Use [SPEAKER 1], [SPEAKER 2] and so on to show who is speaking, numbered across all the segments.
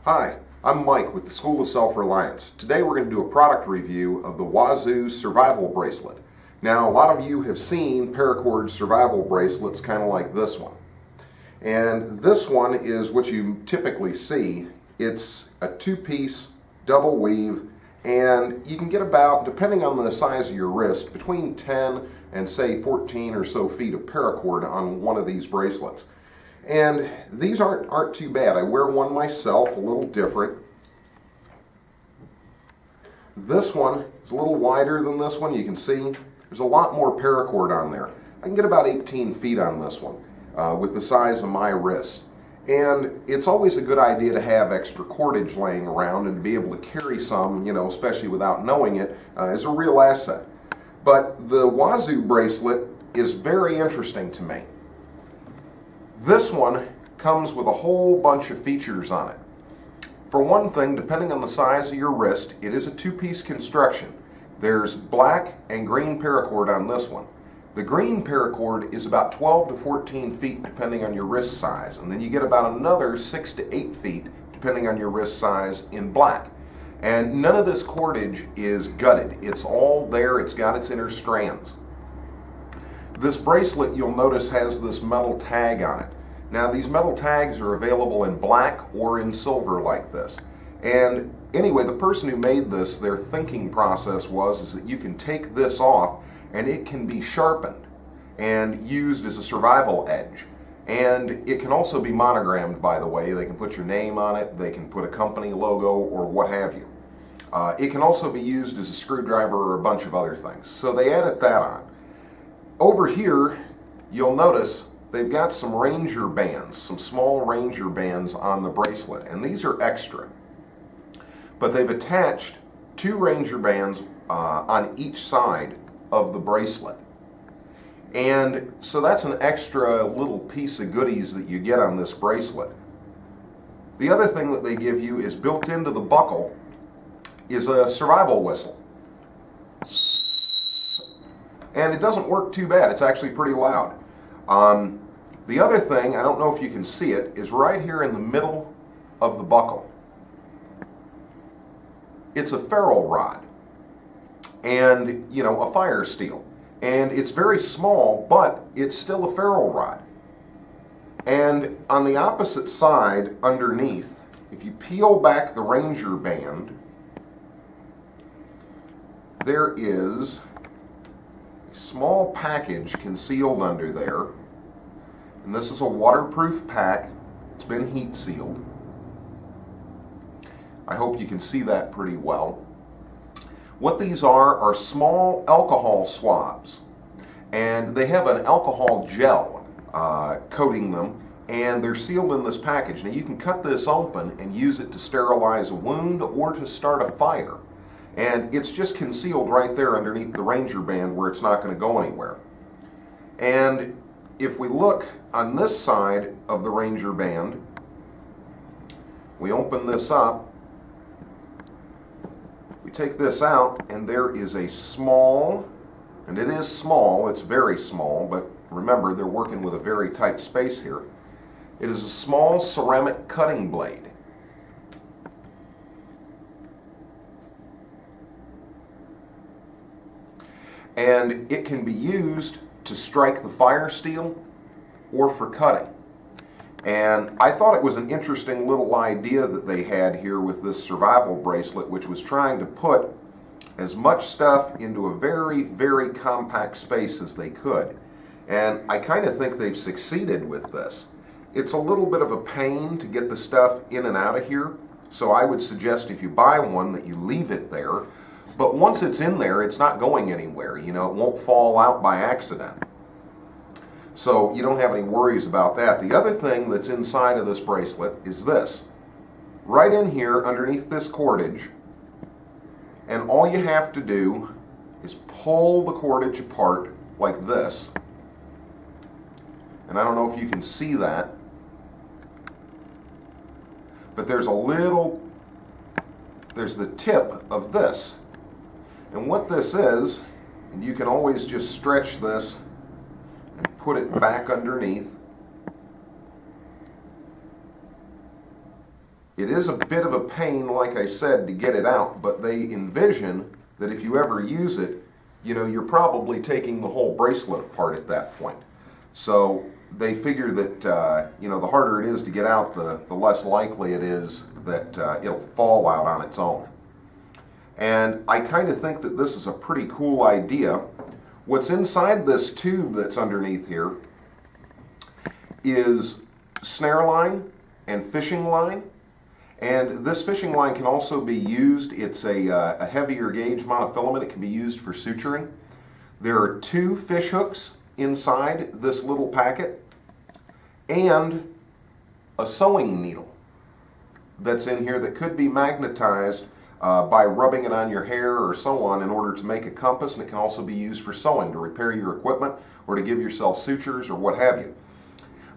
[SPEAKER 1] Hi, I'm Mike with the School of Self-Reliance. Today we're going to do a product review of the Wazoo Survival Bracelet. Now, a lot of you have seen paracord survival bracelets kind of like this one. And this one is what you typically see. It's a two-piece double weave, and you can get about, depending on the size of your wrist, between 10 and say 14 or so feet of paracord on one of these bracelets. And these aren't too bad. I wear one myself, a little different. This one is a little wider than this one. You can see there's a lot more paracord on there. I can get about 18 feet on this one with the size of my wrist. And it's always a good idea to have extra cordage laying around and to be able to carry some, especially without knowing it, is a real asset. But the Wazoo bracelet is very interesting to me. This one comes with a whole bunch of features on it. For one thing, depending on the size of your wrist, it is a two-piece construction. There's black and green paracord on this one. The green paracord is about 12 to 14 feet depending on your wrist size, and then you get about another 6 to 8 feet depending on your wrist size in black. And none of this cordage is gutted. It's all there. It's got its inner strands. This bracelet, you'll notice, has this metal tag on it. Now, these metal tags are available in black or in silver like this. And anyway, the person who made this, their thinking process is that you can take this off and it can be sharpened and used as a survival edge. And it can also be monogrammed, by the way. They can put your name on it, they can put a company logo or what have you. It can also be used as a screwdriver or a bunch of other things. So they added that on. Over here, you'll notice they've got some ranger bands, some small ranger bands on the bracelet, and these are extra. But they've attached 2 ranger bands on each side of the bracelet. And so that's an extra little piece of goodies that you get on this bracelet. The other thing that they give you is built into the buckle is a survival whistle. And it doesn't work too bad. It's actually pretty loud. The other thing, I don't know if you can see it, is right here in the middle of the buckle. It's a ferrule rod and, a fire steel. And it's very small, but it's still a ferrule rod. And on the opposite side, underneath, if you peel back the ranger band, there is a small package concealed under there. And this is a waterproof pack. It's been heat sealed. I hope you can see that pretty well. What these are small alcohol swabs. And they have an alcohol gel coating them, and they're sealed in this package. Now you can cut this open and use it to sterilize a wound or to start a fire. And it's just concealed right there underneath the ranger band where it's not going to go anywhere. And if we look on this side of the ranger band, we open this up, we take this out, and there is a small, and it is small, it's very small, but remember they're working with a very tight space here. It is a small ceramic cutting blade. And it can be used to strike the fire steel or for cutting. And I thought it was an interesting little idea that they had here with this survival bracelet, which was trying to put as much stuff into a very, very compact space as they could. And I kind of think they've succeeded with this. It's a little bit of a pain to get the stuff in and out of here, so I would suggest if you buy one that you leave it there. But once it's in there, it's not going anywhere. It won't fall out by accident. So you don't have any worries about that. The other thing that's inside of this bracelet is this. Right in here, underneath this cordage, and all you have to do is pull the cordage apart like this. And I don't know if you can see that, but there's the tip of this. And what this is, and you can always just stretch this and put it back underneath. It is a bit of a pain, like I said, to get it out, but they envision that if you ever use it, you know, you're probably taking the whole bracelet apart at that point. So they figure that, you know, the harder it is to get out, the less likely it is that it'll fall out on its own. And I kind of think that this is a pretty cool idea. What's inside this tube that's underneath here is snare line and fishing line. And this fishing line can also be used, it's a heavier gauge monofilament, it can be used for suturing. There are 2 fish hooks inside this little packet and a sewing needle that's in here that could be magnetized by rubbing it on your hair or so on in order to make a compass, and it can also be used for sewing, to repair your equipment or to give yourself sutures or what have you.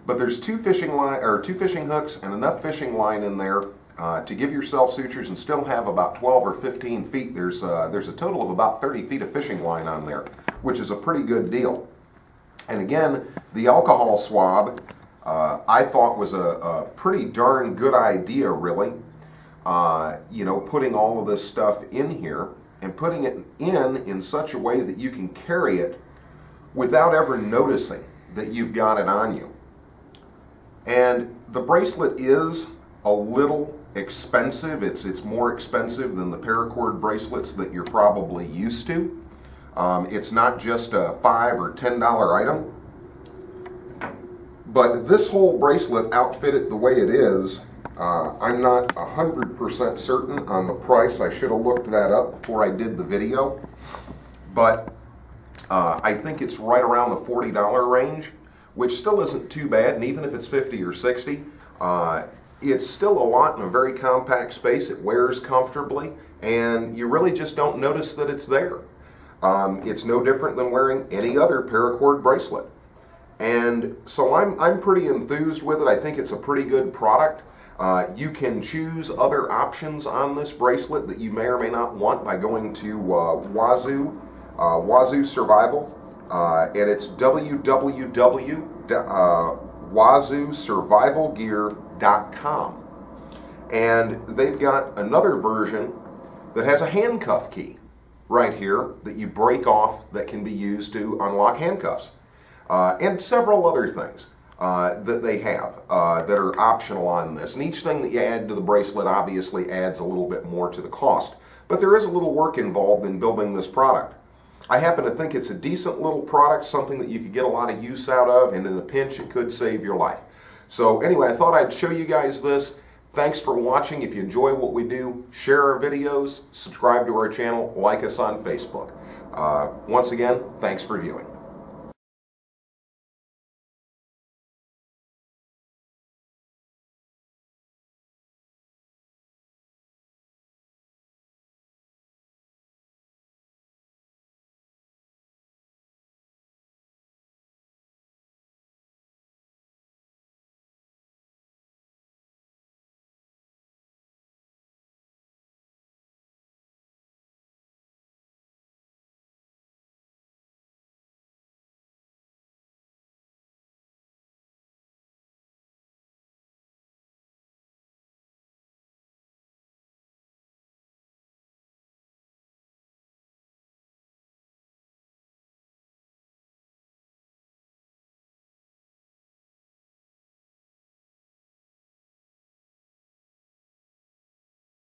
[SPEAKER 1] But there's 2 fishing hooks and enough fishing line in there to give yourself sutures and still have about 12 or 15 feet. There's a total of about 30 feet of fishing line on there, which is a pretty good deal. And again, the alcohol swab I thought was a pretty darn good idea, really. You know, putting all of this stuff in here and putting it in such a way that you can carry it without ever noticing that you've got it on you. And the bracelet is a little expensive. It's more expensive than the paracord bracelets that you're probably used to. It's not just a $5 or $10 item. But this whole bracelet outfitted the way it is, I'm not 100% certain on the price. I should have looked that up before I did the video. But I think it's right around the $40 range, which still isn't too bad. And even if it's 50 or 60, it's still a lot in a very compact space. It wears comfortably, and you really just don't notice that it's there. It's no different than wearing any other paracord bracelet. And so I'm pretty enthused with it. I think it's a pretty good product. You can choose other options on this bracelet that you may or may not want by going to Wazoo Survival, and it's www.wazoosurvivalgear.com. And they've got another version that has a handcuff key right here that you break off that can be used to unlock handcuffs. And several other things that they have that are optional on this. And each thing that you add to the bracelet obviously adds a little bit more to the cost. But there is a little work involved in building this product. I happen to think it's a decent little product, something that you could get a lot of use out of, and in a pinch it could save your life. So anyway, I thought I'd show you guys this. Thanks for watching. If you enjoy what we do, share our videos, subscribe to our channel, like us on Facebook. Once again, thanks for viewing.